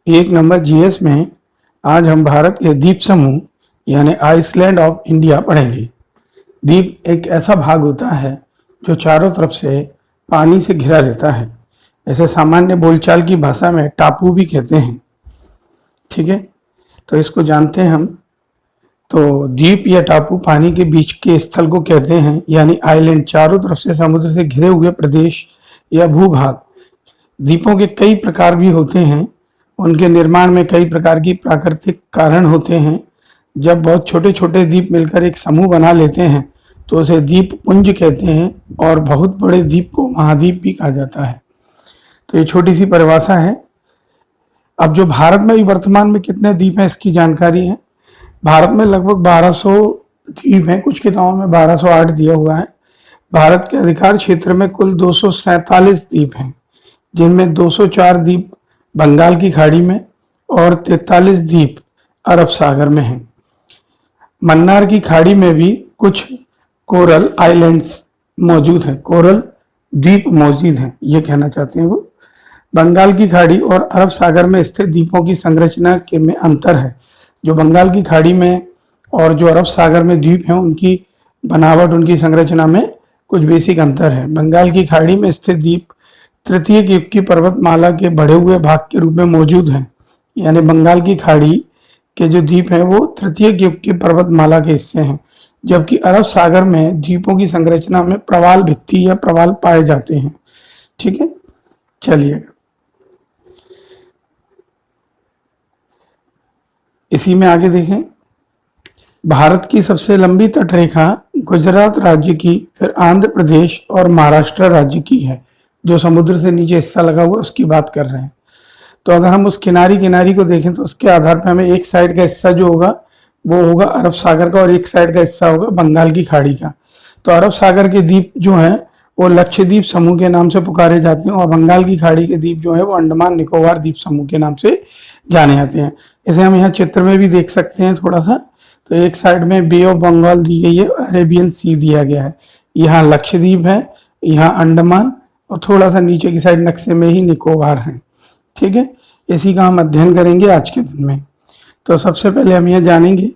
एक number GS में आज हम भारत के द्वीप समूह यानी आइसलैंड ऑफ इंडिया पढ़ेंगे। द्वीप एक ऐसा भाग होता है जो चारों तरफ से पानी से घिरा रहता है। ऐसे सामान्य बोलचाल की भाषा में टापू भी कहते हैं। ठीक है, तो इसको जानते हैं हम। तो द्वीप या टापू पानी के बीच के स्थल को कहते हैं, यानी आइलैंड, चारों तरफ से समुद्र से घिरे हुए प्रदेश या भूभाग। द्वीपों के कई प्रकार भी होते हैं। उनके निर्माण में कई प्रकार की प्राकृतिक कारण होते हैं। जब बहुत छोटे छोटे द्वीप मिलकर एक समूह बना लेते हैं तो उसे द्वीप पुंज कहते हैं, और बहुत बड़े द्वीप को महाद्वीप भी कहा जाता है। तो ये छोटी सी परिभाषा है। अब जो भारत में वर्तमान में कितने द्वीप हैं इसकी जानकारी है। भारत में लगभग 1200 द्वीप हैं। कुछ किताबों में 1208 दिया हुआ है। भारत के अधिकार क्षेत्र में कुल 247 द्वीप हैं, जिनमें 204 द्वीप बंगाल की खाड़ी में और 43 द्वीप अरब सागर में हैं। मन्नार की खाड़ी में भी कुछ कोरल आइलैंड्स मौजूद हैं, कोरल द्वीप मौजूद हैं, ये कहना चाहते हैं वो। बंगाल की खाड़ी और अरब सागर में स्थित द्वीपों की संरचना के में अंतर है। जो बंगाल की खाड़ी में और जो अरब सागर में द्वीप हैं उनकी बनावट, उनकी संरचना में कुछ बेसिक अंतर है। बंगाल की खाड़ी में स्थित द्वीप तृतीय द्वीप की पर्वतमाला के बढ़े हुए भाग के रूप में मौजूद हैं, यानी बंगाल की खाड़ी के जो द्वीप हैं वो तृतीय द्वीप की पर्वतमाला के हिस्से हैं, जबकि अरब सागर में द्वीपों की संरचना में प्रवाल भित्ति या प्रवाल पाए जाते हैं। ठीक है, चलिए इसी में आगे देखें। भारत की सबसे लंबी तटरेखा गुजरात राज्य की, फिर आंध्र प्रदेश और महाराष्ट्र राज्य की है। जो समुद्र से नीचे हिस्सा लगा हुआ उसकी बात कर रहे हैं। तो अगर हम उस किनारी को देखें तो उसके आधार पर हमें एक साइड का हिस्सा जो होगा वो होगा अरब सागर का, और एक साइड का हिस्सा होगा बंगाल की खाड़ी का। तो अरब सागर के द्वीप जो हैं वो लक्षद्वीप समूह के नाम से पुकारे जाते हैं, और बंगाल की खाड़ी के द्वीप जो है वो अंडमान निकोबार द्वीप समूह के नाम से जाने जाते हैं। इसे हम यहाँ चित्र में भी देख सकते हैं थोड़ा सा। तो एक साइड में बे ऑफ बंगाल दी गई है, अरेबियन सी दिया गया है। यहाँ लक्षद्वीप है, यहाँ अंडमान, और थोड़ा सा नीचे की साइड नक्शे में ही निकोबार है। ठीक है, इसी का हम अध्ययन करेंगे आज के दिन में। तो सबसे पहले हम यह जानेंगे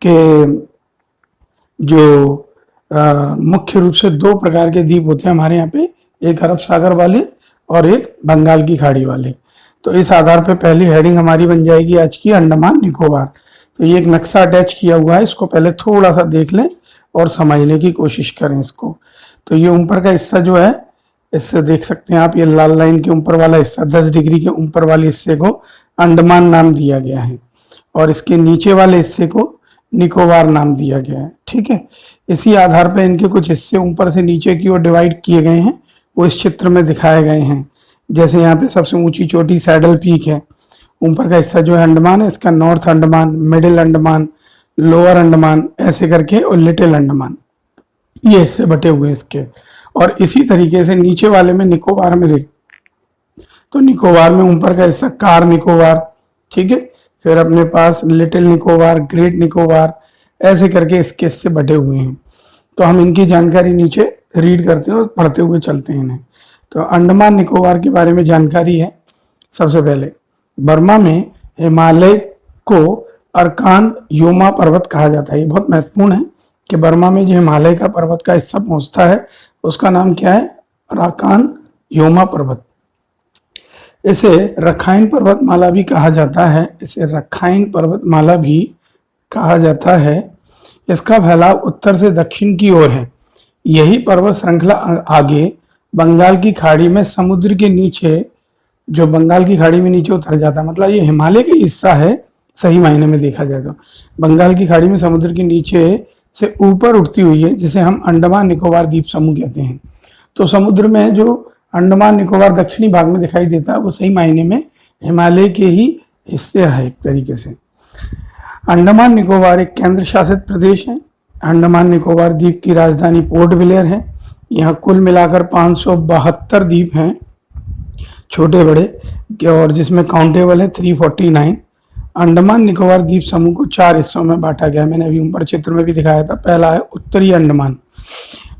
कि जो मुख्य रूप से दो प्रकार के द्वीप होते हैं हमारे यहाँ पे, एक अरब सागर वाले और एक बंगाल की खाड़ी वाले। तो इस आधार पे पहली हेडिंग हमारी बन जाएगी आज की अंडमान निकोबार। तो ये एक नक्शा अटैच किया हुआ है, इसको पहले थोड़ा सा देख लें और समझने की कोशिश करें इसको। तो ये ऊपर का हिस्सा जो है, इससे देख सकते हैं आप, ये लाल लाइन के ऊपर वाला हिस्सा 10 डिग्री के ऊपर वाले हिस्से को अंडमान नाम दिया गया है, और इसके नीचे वाले हिस्से को निकोबार नाम दिया गया है। ठीक है, इसी आधार पर इनके कुछ हिस्से ऊपर से नीचे की ओर डिवाइड किए गए हैं, वो इस चित्र में दिखाए गए हैं। जैसे यहाँ पे सबसे ऊंची चोटी सैडल पीक है, ऊपर का हिस्सा जो है अंडमान है, इसका north Andaman, middle Andaman, lower Andaman ऐसे करके, और लिटिल अंडमान, ये हिस्से बटे हुए इसके। और इसी तरीके से नीचे वाले में निकोबार में देख, तो निकोबार में ऊपर का हिस्सा कार निकोबार, ठीक है, फिर अपने पास लिटिल निकोबार, ग्रेट निकोबार, ऐसे करके इसके हिस्से बटे हुए हैं। तो हम इनकी जानकारी नीचे रीड करते हैं और पढ़ते हुए चलते हैं इन्हें। तो अंडमान निकोबार के बारे में जानकारी है। सबसे पहले बर्मा में हिमालय को अरकान योमा पर्वत कहा जाता है। ये बहुत महत्वपूर्ण है कि बर्मा में जो हिमालय का पर्वत का हिस्सा पहुंचता है उसका नाम क्या है, अरकान योमा पर्वत। इसे रखाइन पर्वतमाला भी कहा जाता है, इसे रखाइन पर्वतमाला भी कहा जाता है। इसका फैलाव उत्तर से दक्षिण की ओर है। यही पर्वत श्रृंखला आगे बंगाल की खाड़ी में समुद्र के नीचे, जो बंगाल की खाड़ी में नीचे उतर जाता है, मतलब ये हिमालय का हिस्सा है सही मायने में देखा जाए तो। बंगाल की खाड़ी में समुद्र के नीचे से ऊपर उठती हुई है, जिसे हम अंडमान निकोबार द्वीप समूह कहते हैं। तो समुद्र में जो अंडमान निकोबार दक्षिणी भाग में दिखाई देता है वो सही मायने में हिमालय के ही हिस्से है एक तरीके से। अंडमान निकोबार एक केंद्र शासित प्रदेश है। अंडमान निकोबार द्वीप की राजधानी पोर्ट ब्लेयर है। यहाँ कुल मिलाकर 572 द्वीप हैं, छोटे बड़े, और जिसमें काउंटेबल है 349। अंडमान निकोबार द्वीप समूह को 4 हिस्सों में बांटा गया। मैंने अभी ऊपर चित्र में भी दिखाया था। पहला है उत्तरी अंडमान।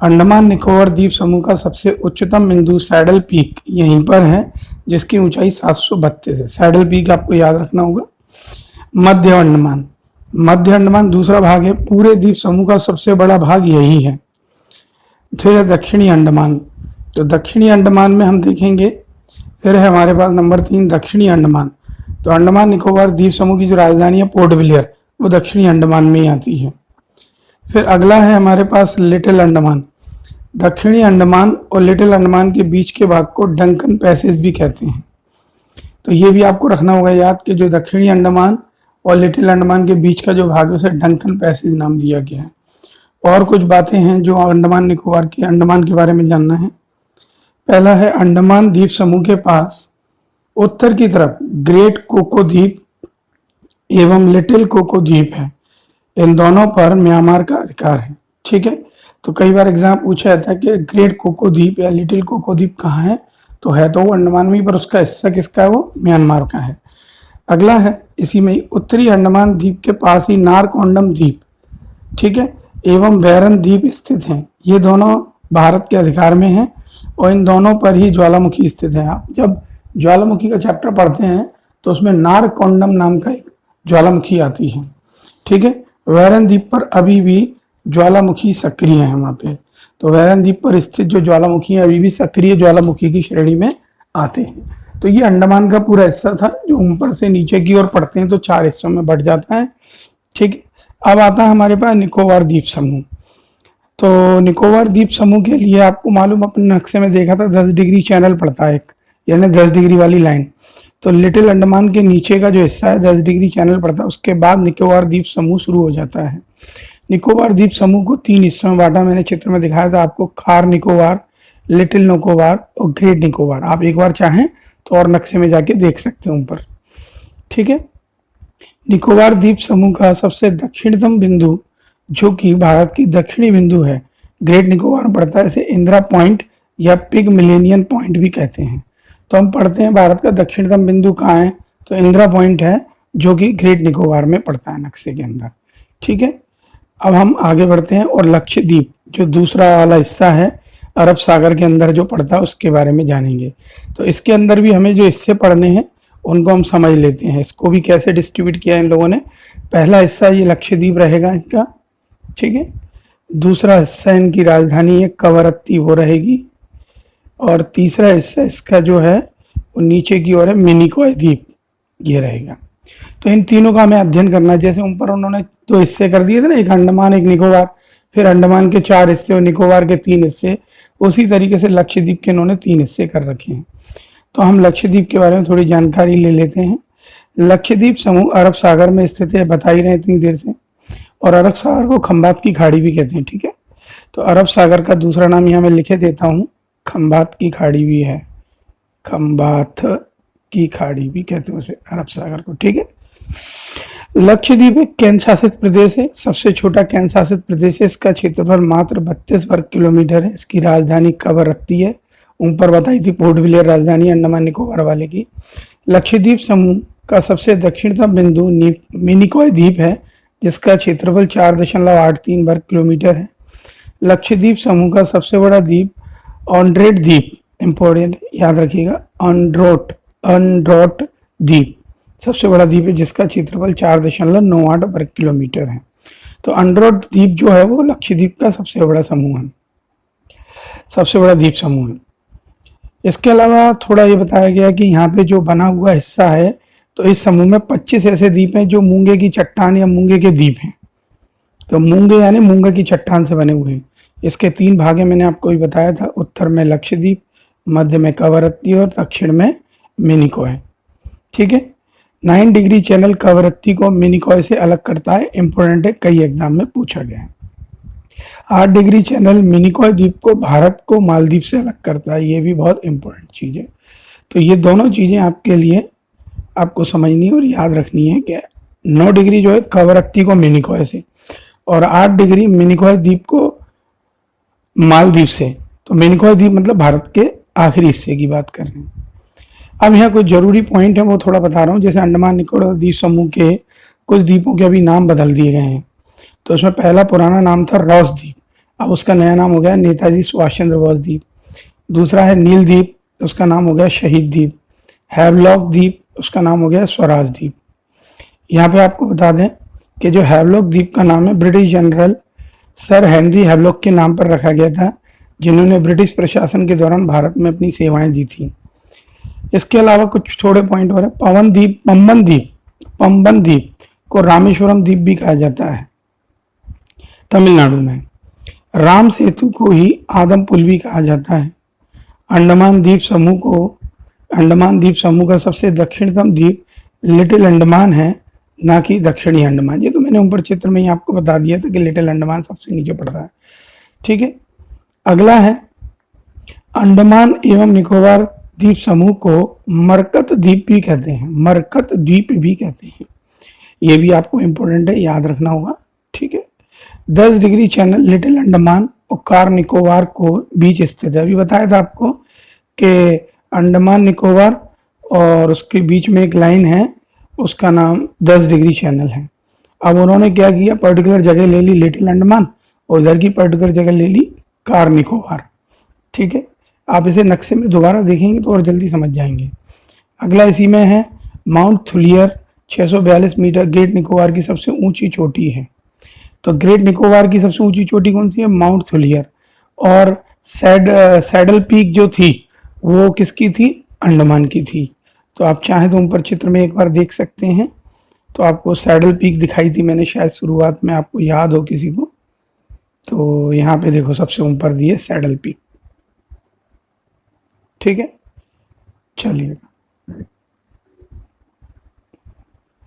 अंडमान निकोबार द्वीप समूह का सबसे उच्चतम बिंदु सैडल पीक यहीं पर है, जिसकी ऊंचाई 732 है। सैडल पीक आपको याद रखना होगा। मध्य अंडमान, मध्य अंडमान दूसरा भाग है, पूरे द्वीप समूह का सबसे बड़ा भाग यही है। फिर है दक्षिणी अंडमान, तो दक्षिणी अंडमान में हम देखेंगे, फिर है हमारे पास नंबर 3 दक्षिणी अंडमान। तो अंडमान निकोबार द्वीप समूह की जो राजधानी है पोर्ट ब्लेयर, वो दक्षिणी अंडमान में ही आती है। फिर अगला है हमारे पास लिटिल अंडमान। दक्षिणी अंडमान और लिटिल अंडमान के बीच के भाग को डंकन पैसेज भी कहते हैं। तो ये भी आपको रखना होगा याद कि जो दक्षिणी अंडमान और लिटिल अंडमान के बीच का जो भाग है उसे डंकन पैसेज नाम दिया गया है। और कुछ बातें हैं जो अंडमान निकोबार के अंडमान के बारे में जानना है। पहला है अंडमान द्वीप समूह के पास उत्तर की तरफ ग्रेट कोको द्वीप एवं लिटिल कोको द्वीप है। इन दोनों पर म्यांमार का अधिकार है। ठीक है, तो कई बार एग्जाम पूछा जाता है कि ग्रेट कोको द्वीप या लिटिल कोको द्वीप कहाँ है, तो है तो वो अंडमान में, पर उसका हिस्सा किसका है, वो म्यांमार का है। अगला है इसी में उत्तरी अंडमान द्वीप के पास ही नारकोंडम द्वीप, ठीक है, एवं बैरन द्वीप स्थित हैं। ये दोनों भारत के अधिकार में हैं और इन दोनों पर ही ज्वालामुखी स्थित है। आप जब ज्वालामुखी का चैप्टर पढ़ते हैं तो उसमें नारकोंडम नाम का एक ज्वालामुखी आती है। ठीक है, बैरन द्वीप पर अभी भी ज्वालामुखी सक्रिय है वहां पे। तो बैरन द्वीप पर स्थित जो ज्वालामुखी है अभी भी सक्रिय ज्वालामुखी की श्रेणी में आते हैं। तो ये अंडमान का पूरा हिस्सा था जो ऊपर से नीचे की ओर पढ़ते हैं तो 4 हिस्सों में बढ़ जाता है। ठीक है, अब आता है हमारे पास निकोबार द्वीप समूह। तो निकोबार द्वीप समूह के लिए आपको मालूम, अपने नक्शे में देखा था 10 डिग्री चैनल पड़ता है, यानी 10 डिग्री वाली लाइन। तो लिटिल अंडमान के नीचे का जो हिस्सा है 10 डिग्री चैनल पड़ता है, उसके बाद निकोबार द्वीप समूह शुरू हो जाता है। निकोबार द्वीप समूह को 3 हिस्सों में बांटा, मैंने चित्र में दिखाया था आपको, खार निकोबार, लिटिल निकोबार और ग्रेट निकोबार। आप एक बार चाहें तो और नक्शे में जाके देख सकते हैं ऊपर। ठीक है, निकोबार द्वीप समूह का सबसे दक्षिणतम बिंदु जो कि भारत की दक्षिणी बिंदु है, ग्रेट निकोबार पड़ता है। इसे इंदिरा पॉइंट या पिग मिलेनियन पॉइंट भी कहते हैं। तो हम पढ़ते हैं भारत का दक्षिणतम बिंदु कहाँ है, तो इंदिरा पॉइंट है जो कि ग्रेट निकोबार में पड़ता है नक्शे के अंदर। ठीक है, अब हम आगे बढ़ते हैं और लक्षद्वीप जो दूसरा वाला हिस्सा है अरब सागर के अंदर जो पड़ता है उसके बारे में जानेंगे। तो इसके अंदर भी हमें जो हिस्से पढ़ने हैं उनको हम समझ लेते हैं। इसको भी कैसे डिस्ट्रीब्यूट किया इन लोगों ने। पहला हिस्सा ये लक्षद्वीप रहेगा इसका, ठीक है। दूसरा हिस्सा इनकी राजधानी है कवरत्ती, वो रहेगी। और तीसरा हिस्सा इसका जो है वो नीचे की ओर है मिनिकॉय द्वीप, ये रहेगा। तो इन तीनों का हमें अध्ययन करना है। जैसे ऊपर उन्होंने 2 हिस्से कर दिए थे ना, एक अंडमान एक निकोबार, फिर अंडमान के 4 हिस्से और निकोबार के 3 हिस्से, उसी तरीके से लक्षद्वीप के इन्होंने 3 हिस्से कर रखे हैं। तो हम लक्षद्वीप के बारे में थोड़ी जानकारी ले लेते हैं। लक्षद्वीप समूह अरब सागर में स्थित है, बता ही रहे इतनी देर से। और अरब सागर को खंबात की खाड़ी भी कहते हैं। ठीक है, तो अरब सागर का दूसरा नाम यहाँ मैं लिखे देता हूँ, खंबात की खाड़ी भी है, खंबात की खाड़ी भी कहते हैं उसे, अरब सागर को। ठीक है, लक्षद्वीप एक केंद्र शासित प्रदेश है, सबसे छोटा केंद्र शासित प्रदेश है। इसका क्षेत्रफल मात्र 32 वर्ग किलोमीटर है। इसकी राजधानी कवरत्ती है, ऊपर बताई थी पोर्ट ब्लेयर राजधानी अंडमान निकोबार वाले की। लक्षद्वीप समूह का सबसे दक्षिणतम बिंदु मिनिकॉय द्वीप है, जिसका क्षेत्रफल 4.83 वर्ग किलोमीटर है। लक्षद्वीप समूह का सबसे बड़ा द्वीप ऑन्ड्रेट द्वीप, इंपॉर्टेंट याद रखिएगा, ऑन्ड्रोट द्वीप सबसे बड़ा द्वीप है, जिसका क्षेत्रफल 4.98 वर्ग किलोमीटर है। तो ऑन्ड्रोट द्वीप जो है वो लक्षद्वीप का सबसे बड़ा समूह है, सबसे बड़ा द्वीप समूह है। इसके अलावा थोड़ा ये बताया गया कि यहाँ पे जो बना हुआ हिस्सा है, तो इस समूह में 25 ऐसे द्वीप हैं जो मूंगे की चट्टान या मूंगे के द्वीप हैं। तो मूंगे यानी मूंगे की चट्टान से बने हुए हैं। इसके 3 भाग हैं, मैंने आपको भी बताया था, उत्तर में लक्षद्वीप, मध्य में कवरत्ती और दक्षिण में मिनिकॉय। ठीक है, 9 डिग्री चैनल कवरत्ती को मिनिकॉय से अलग करता है, इंपोर्टेंट है, कई एग्जाम में पूछा गया है। 8 डिग्री चैनल मिनिकॉय द्वीप को भारत को मालदीव से अलग करता है, ये भी बहुत इंपॉर्टेंट चीज़ है। तो ये दोनों चीज़ें आपके लिए आपको समझनी और याद रखनी है कि 9 डिग्री जो है कवरत्ती को मिनिकॉय से, और 8 डिग्री मिनिकॉय द्वीप को मालदीव से। तो मिनिकॉय द्वीप मतलब भारत के आखिरी हिस्से की बात कर रहे हैं। अब यहाँ कुछ जरूरी पॉइंट है वो थोड़ा बता रहा हूँ। जैसे अंडमान निकोबार द्वीप समूह के कुछ द्वीपों के अभी नाम बदल दिए गए हैं। तो उसमें पहला पुराना नाम था रॉस द्वीप, अब उसका नया नाम हो गया नेताजी सुभाष चंद्र बोस द्वीप। दूसरा है नील द्वीप, उसका नाम हो गया शहीद द्वीप। हैवलॉक द्वीप, उसका नाम हो गया स्वराज द्वीप। यहाँ पे आपको बता दें कि जो हैवलॉक द्वीप का नाम है British general sir Henry Havelock के नाम पर रखा गया था, जिन्होंने ब्रिटिश प्रशासन के दौरान भारत में अपनी सेवाएं दी थी। इसके अलावा कुछ थोड़े पॉइंट और है। पंबन द्वीप को रामेश्वरम द्वीप भी कहा जाता है तमिलनाडु में। राम सेतु को ही आदम पुल भी कहा जाता है। अंडमान द्वीप समूह का सबसे दक्षिणतम द्वीप लिटिल अंडमान है, ना कि दक्षिणी अंडमान। ये तो मैंने ऊपर चित्र में ही आपको बता दिया था कि लिटिल अंडमान सबसे नीचे पड़ रहा है। ठीक है, अगला है अंडमान एवं निकोबार द्वीप समूह को मरकत द्वीप भी कहते हैं, मरकत द्वीप भी कहते हैं। ये भी आपको इंपॉर्टेंट है, याद रखना होगा। ठीक है, 10 डिग्री चैनल लिटिल अंडमान और कार निकोबार को बीच स्थित है। अभी बताया था आपको कि अंडमान निकोबार और उसके बीच में एक लाइन है, उसका नाम 10 डिग्री चैनल है। अब उन्होंने क्या किया, पर्टिकुलर जगह ले ली लिटिल अंडमान और उधर की पर्टिकुलर जगह ले ली कार निकोबार। ठीक है, आप इसे नक्शे में दोबारा देखेंगे तो और जल्दी समझ जाएंगे। अगला इसी में है Mount Thuillier 642 metre Great Nicobar की सबसे ऊंची चोटी है। तो ग्रेट निकोबार की सबसे ऊंची चोटी कौन सी है, माउंट थुलियर। और सैडल पीक जो थी वो किसकी थी, अंडमान की थी। तो आप चाहें तो ऊपर चित्र में एक बार देख सकते हैं। तो आपको सैडल पीक दिखाई थी मैंने शायद शुरुआत में, आपको याद हो किसी को। तो यहाँ पे देखो सबसे ऊपर दिए सैडल पीक। ठीक है, चलिए,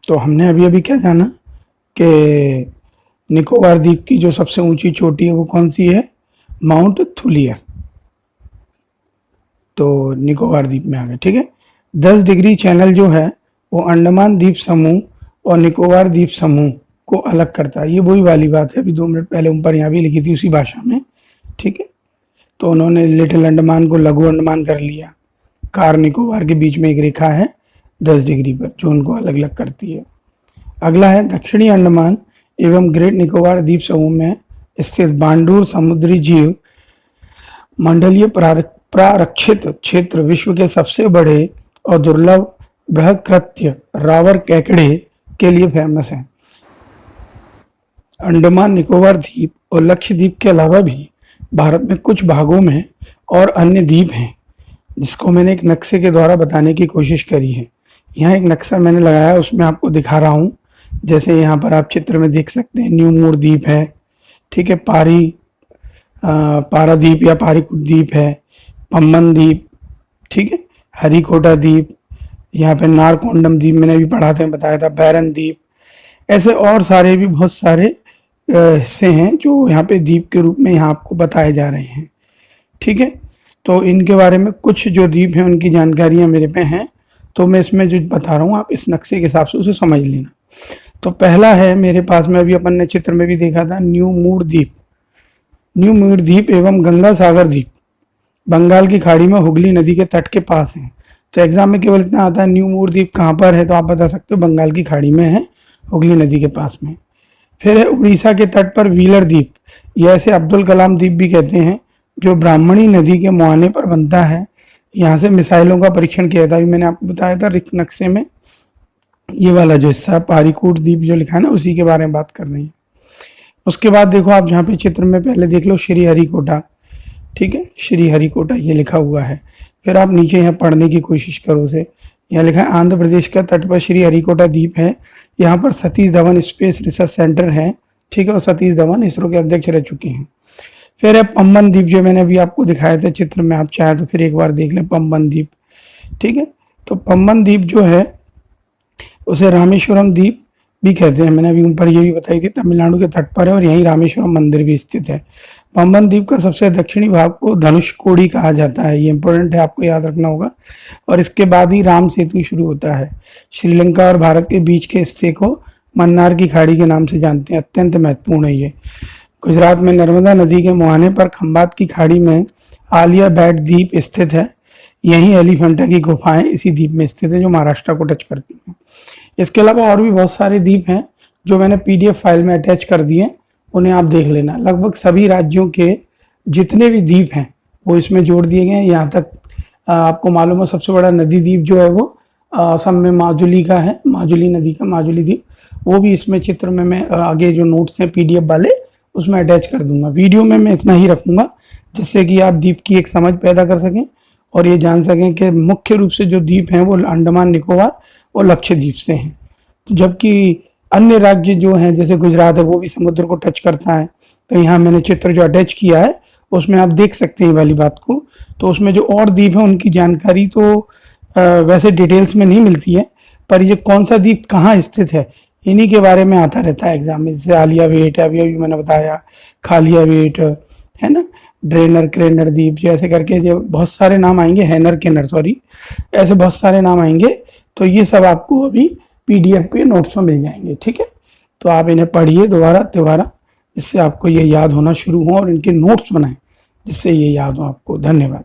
तो हमने अभी अभी क्या जाना कि निकोबार द्वीप की जो सबसे ऊंची चोटी है वो कौन सी है, माउंट थुलियर। तो निकोबार द्वीप में आ गए। ठीक है, 10 डिग्री चैनल जो है वो अंडमान द्वीप समूह और निकोबार द्वीप समूह को अलग करता है। ये वही वाली बात है, अभी 2 मिनट पहले ऊपर यहाँ भी लिखी थी उसी भाषा में। ठीक है, तो उन्होंने लिटिल अंडमान को लघु अंडमान कर लिया। कार निकोबार के बीच में एक रेखा है 10 डिग्री पर जो उनको अलग अलग करती है। अगला है दक्षिणी अंडमान एवं ग्रेट निकोबार द्वीप समूह में स्थित बांडूर समुद्री जीव मंडलीय प्रारक्षित क्षेत्र विश्व के सबसे बड़े और दुर्लभ बृहकृत्य रावर केकड़े के लिए फेमस है। अंडमान निकोबार द्वीप और लक्षद्वीप के अलावा भी भारत में कुछ भागों में और अन्य द्वीप हैं, जिसको मैंने एक नक्शे के द्वारा बताने की कोशिश करी है। यहाँ एक नक्शा मैंने लगाया, उसमें आपको दिखा रहा हूँ। जैसे यहाँ पर आप चित्र में देख सकते हैं न्यू मूर द्वीप है। ठीक है, पारादीप या पारीकुट द्वीप है, पम्बन द्वीप, ठीक है, हरिकोटा द्वीप, यहाँ पे नारकोंडम द्वीप मैंने भी पढ़ा था, बताया था, बैरन द्वीप। ऐसे और सारे भी बहुत सारे हिस्से हैं जो यहाँ पे द्वीप के रूप में यहाँ आपको बताए जा रहे हैं। ठीक है, तो इनके बारे में कुछ जो द्वीप हैं उनकी जानकारियाँ मेरे पे हैं, तो मैं इसमें जो बता रहा हूँ आप इस नक्शे के हिसाब से उसे समझ लेना। तो पहला है मेरे पास में, अभी अपन ने चित्र में भी देखा था, न्यू मूर द्वीप एवं गंगा सागर द्वीप बंगाल की खाड़ी में हुगली नदी के तट के पास है। तो एग्जाम में केवल इतना आता है न्यू मूर द्वीप कहाँ पर है, तो आप बता सकते हो बंगाल की खाड़ी में है, हुगली नदी के पास में। फिर है उड़ीसा के तट पर व्हीलर द्वीप, यह ऐसे अब्दुल कलाम द्वीप भी कहते हैं, जो ब्राह्मणी नदी के मुहाने पर बनता है। यहाँ से मिसाइलों का परीक्षण किया था, अभी मैंने आपको बताया था नक्शे में। ये वाला जो हिस्सा पारीकूट द्वीप जो लिखा है ना, उसी के बारे में बात कर रही है। उसके बाद देखो आप जहाँ पे चित्र में पहले देख लो श्री हरिकोटा। ठीक है, श्री हरिकोटा ये लिखा हुआ है। फिर आप नीचे यहाँ पढ़ने की कोशिश करो उसे, यहाँ लिखा है आंध्र प्रदेश का तट पर श्री हरिकोटा द्वीप है। यहाँ पर Satish Dhawan space research centre है। ठीक है, और सतीश धवन इसरो के अध्यक्ष रह चुके हैं। फिर है पम्बन द्वीप, जो मैंने अभी आपको दिखाया था चित्र में, आप चाहे तो फिर एक बार देख लें पम्बन द्वीप। ठीक है, तो पम्बन द्वीप जो है उसे रामेश्वरम द्वीप भी कहते हैं, मैंने अभी ऊपर ये भी बताई थी, तमिलनाडु के तट पर है और यहीं रामेश्वरम मंदिर भी स्थित है। पम्बन द्वीप का सबसे दक्षिणी भाग को धनुषकोडी कहा जाता है, ये इंपॉर्टेंट है, आपको याद रखना होगा। और इसके बाद ही राम सेतु शुरू होता है। श्रीलंका और भारत के बीच के हिस्से को मन्नार की खाड़ी के नाम से जानते हैं, अत्यंत महत्वपूर्ण है ये। गुजरात में नर्मदा नदी के मुहाने पर खंबात की खाड़ी में आलिया बैट द्वीप स्थित है। यहीं एलिफेंटा की गुफाएं इसी द्वीप में स्थित है, जो महाराष्ट्र को टच करती हैं। इसके अलावा और भी बहुत सारे द्वीप हैं जो मैंने पीडीएफ फाइल में अटैच कर दिए, उन्हें आप देख लेना। लगभग सभी राज्यों के जितने भी द्वीप हैं वो इसमें जोड़ दिए गए हैं। यहाँ तक आपको मालूम है सबसे बड़ा नदी द्वीप जो है वो असम में माजुली का है, माजुली नदी का माजुली द्वीप। वो भी इसमें चित्र में मैं आगे जो नोट्स हैं पीडीएफ वाले उसमें अटैच कर दूंगा। वीडियो में मैं इतना ही रखूंगा जिससे कि आप द्वीप की एक समझ पैदा कर सकें और ये जान सकें कि मुख्य रूप से जो द्वीप हैं वो अंडमान निकोबार और लक्षद्वीप से हैं, जबकि अन्य राज्य जो हैं जैसे गुजरात है वो भी समुद्र को टच करता है। तो यहाँ मैंने चित्र जो अटैच किया है उसमें आप देख सकते हैं वाली बात को। तो उसमें जो और द्वीप है उनकी जानकारी तो वैसे डिटेल्स में नहीं मिलती है, पर ये कौन सा द्वीप कहाँ स्थित है इन्हीं के बारे में आता रहता है एग्जाम में। जैसे आलिया वेट है, अभी अभी मैंने बताया, खालिया वेट है ना, ड्रेनर क्रेनर द्वीप, जैसे करके जो बहुत सारे नाम आएंगे, हैनर केनर सॉरी, ऐसे बहुत सारे नाम आएंगे। तो ये सब आपको अभी पीडीएफ पे नोट्स में मिल जाएंगे, ठीक है। तो आप इन्हें पढ़िए दोबारा, जिससे आपको ये याद होना शुरू हो, और इनके नोट्स बनाएं जिससे ये याद हो आपको। धन्यवाद।